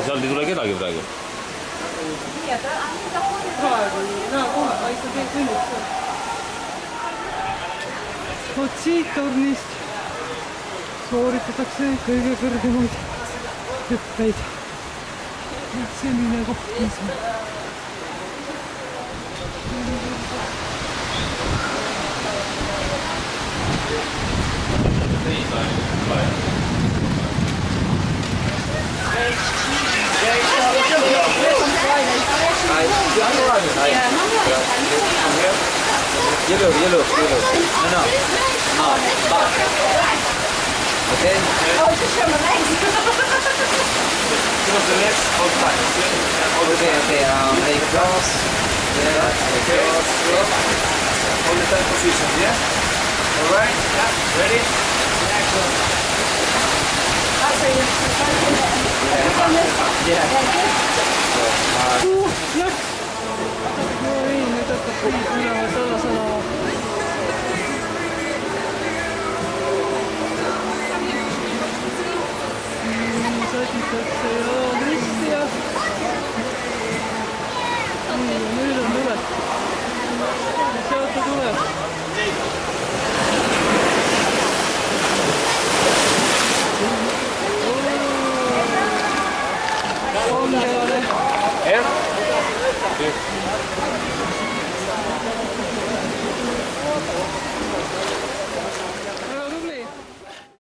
Sealt ei tule kedagi praegu. Praegu ei näe kohe, aga ikka kõnnib seal. Vot siit tornist sooritatakse kõige kõrgemaid hüppeid. Selline koht on see. Yellow. No. Back. Okay. Oh, just show my legs. Give us the legs, hold tight. Okay. Leg cross. Yeah. Cross. Hold the tight position, yeah? Alright? Yeah. Ready? Yeah. Läks! No ei, nüüd hakkab kõik minema sõna. Saditakse ja risti ja nüüd on tuled. Sealt ta tuleb.